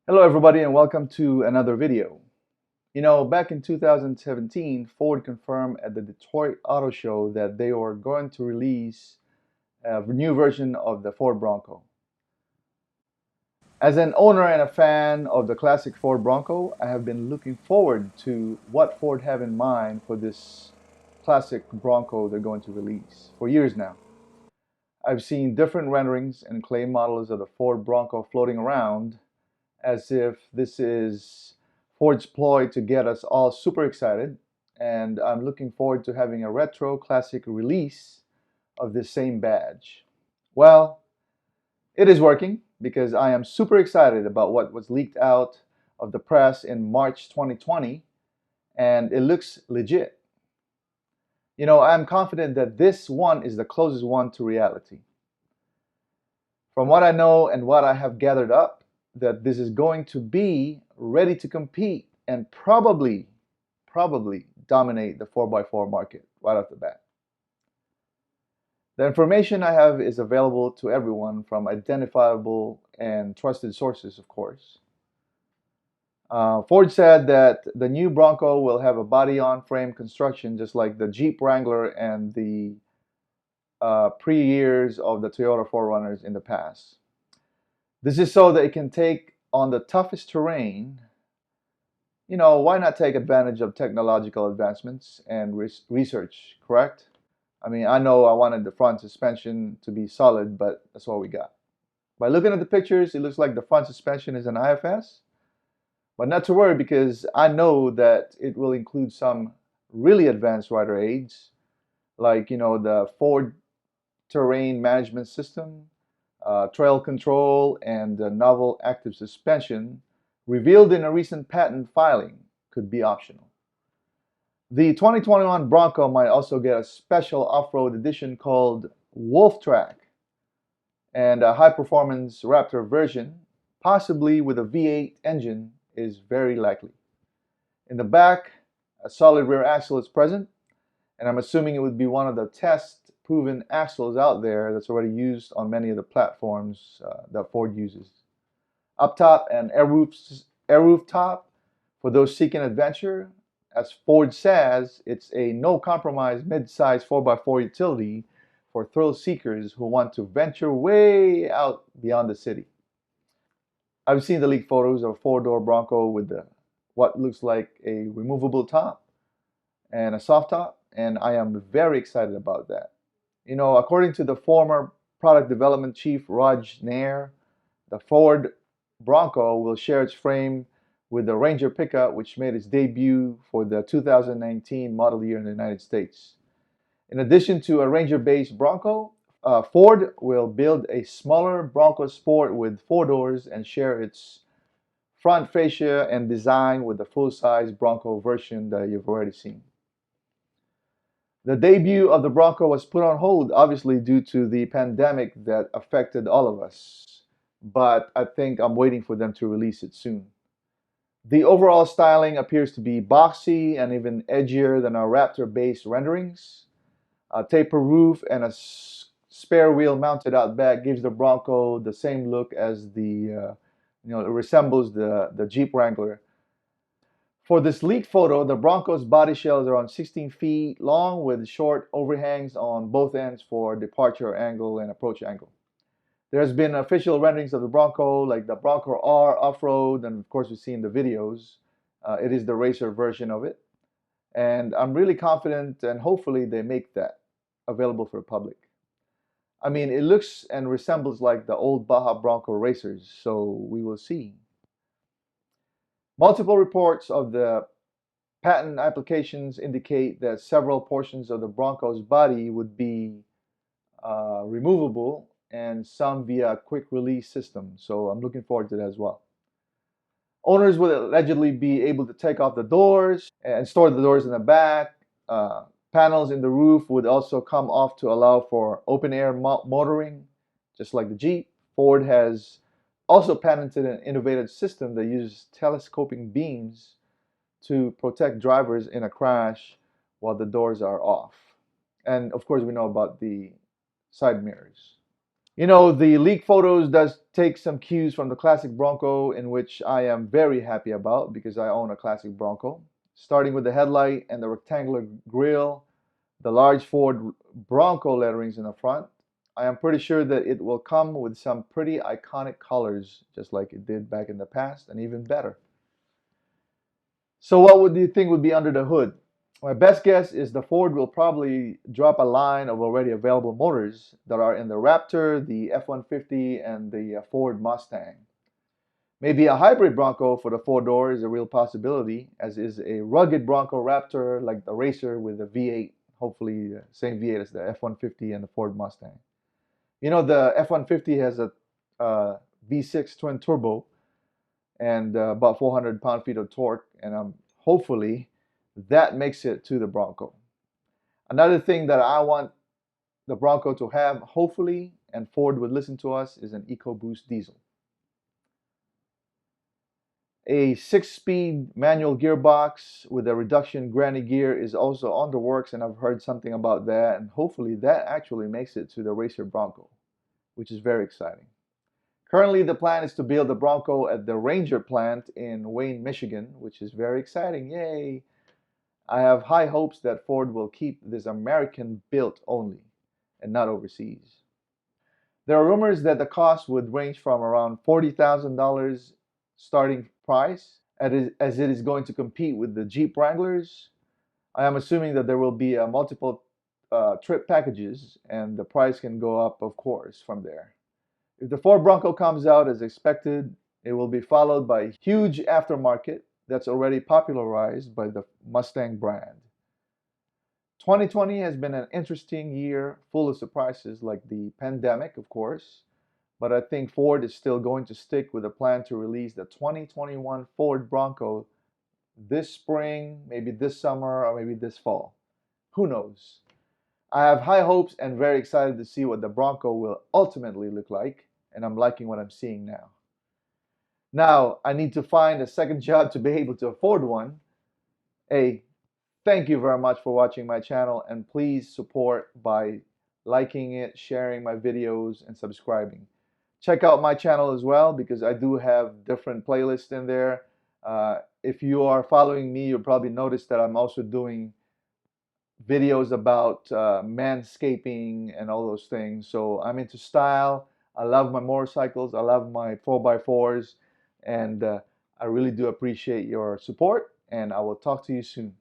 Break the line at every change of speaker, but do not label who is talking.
Hello everybody and welcome to another video. Back in 2017, Ford confirmed at the Detroit Auto Show that they were going to release a new version of the Ford Bronco. As an owner and a fan of the classic Ford Bronco, I have been looking forward to what Ford have in mind for this classic Bronco they're going to release for years now. I've seen different renderings and clay models of the Ford Bronco floating around as if this is Ford's ploy to get us all super excited, and I'm looking forward to having a retro classic release of this same badge. Well, it is working because I am super excited about what was leaked out of the press in March 2020, and it looks legit. I'm confident that this one is the closest one to reality. From what I know and what I have gathered up, that this is going to be ready to compete and probably dominate the 4x4 market right off the bat. The information I have is available to everyone from identifiable and trusted sources, of course. Ford said that the new Bronco will have a body-on-frame construction just like the Jeep Wrangler and the pre-years of the Toyota 4Runners in the past. This is so that it can take on the toughest terrain. Why not take advantage of technological advancements and research, correct? I mean, I know I wanted the front suspension to be solid, but that's all we got. By looking at the pictures, it looks like the front suspension is an IFS, but not to worry because I know that it will include some really advanced rider aids, like, the Ford Terrain Management System, trail control, and the novel active suspension revealed in a recent patent filing could be optional. The 2021 Bronco might also get a special off-road edition called Wolf Track and a high-performance Raptor version, possibly with a V8 engine, is very likely. In the back, a solid rear axle is present, and I'm assuming it would be one of the test-proven axles out there that's already used on many of the platforms that Ford uses. Up top, an air roof top for those seeking adventure. As Ford says, it's a no-compromise mid-size 4x4 utility for thrill seekers who want to venture way out beyond the city. I've seen the leaked photos of a four-door Bronco with what looks like a removable top and a soft top, and I am very excited about that. According to the former product development chief Raj Nair, the Ford Bronco will share its frame with the Ranger pickup, which made its debut for the 2019 model year in the United States. In addition to a Ranger-based Bronco, Ford will build a smaller Bronco Sport with four doors and share its front fascia and design with the full-size Bronco version that you've already seen. The debut of the Bronco was put on hold, obviously, due to the pandemic that affected all of us. But I think I'm waiting for them to release it soon. The overall styling appears to be boxy and even edgier than our Raptor-based renderings. A taper roof and a spare wheel mounted out back gives the Bronco the same look as it resembles the Jeep Wrangler. For this leaked photo, the Bronco's body shell is around 16 feet long with short overhangs on both ends for departure angle and approach angle. There's been official renderings of the Bronco, like the Bronco R off-road, and of course we've seen the videos. It is the racer version of it. And I'm really confident and hopefully they make that available for the public. I mean, it looks and resembles like the old Baja Bronco racers, so we will see. Multiple reports of the patent applications indicate that several portions of the Bronco's body would be removable and some via a quick release system. So I'm looking forward to that as well. Owners would allegedly be able to take off the doors and store the doors in the back. Panels in the roof would also come off to allow for open air motoring, just like the Jeep. Ford has also patented an innovative system that uses telescoping beams to protect drivers in a crash while the doors are off. And of course, we know about the side mirrors. You know, the leak photos does take some cues from the classic Bronco, in which I am very happy about because I own a classic Bronco. Starting with the headlight and the rectangular grille, the large Ford Bronco letterings in the front, I am pretty sure that it will come with some pretty iconic colors, just like it did back in the past, and even better. So what would you think would be under the hood? My best guess is the Ford will probably drop a line of already available motors that are in the Raptor, the F-150, and the Ford Mustang. Maybe a hybrid Bronco for the four-door is a real possibility, as is a rugged Bronco Raptor like the Racer with a V8, hopefully the same V8 as the F-150 and the Ford Mustang. You know, the F-150 has a V6 twin turbo and about 400 pound-feet of torque, and hopefully that makes it to the Bronco. Another thing that I want the Bronco to have, hopefully, and Ford would listen to us, is an Ecoboost Diesel. A 6-speed manual gearbox with a reduction granny gear is also on the works, and I've heard something about that, and hopefully that actually makes it to the Racer Bronco, which is very exciting. Currently, the plan is to build the Bronco at the Ranger plant in Wayne, Michigan, which is very exciting. Yay! I have high hopes that Ford will keep this American built only and not overseas. There are rumors that the cost would range from around $40,000 starting price, as it is going to compete with the Jeep Wranglers. I am assuming that there will be multiple trip packages, and the price can go up, of course, from there. If the Ford Bronco comes out as expected, it will be followed by a huge aftermarket that's already popularized by the Mustang brand. 2020 has been an interesting year, full of surprises like the pandemic, of course, but I think Ford is still going to stick with a plan to release the 2021 Ford Bronco this spring, maybe this summer, or maybe this fall. Who knows? I have high hopes and very excited to see what the Bronco will ultimately look like, and I'm liking what I'm seeing now. Now, I need to find a second job to be able to afford one. Hey, thank you very much for watching my channel, and please support by liking it, sharing my videos, and subscribing. Check out my channel as well because I do have different playlists in there. If you are following me, you'll probably notice that I'm also doing videos about manscaping and all those things. So I'm into style. I love my motorcycles. I love my 4x4s. And I really do appreciate your support. And I will talk to you soon.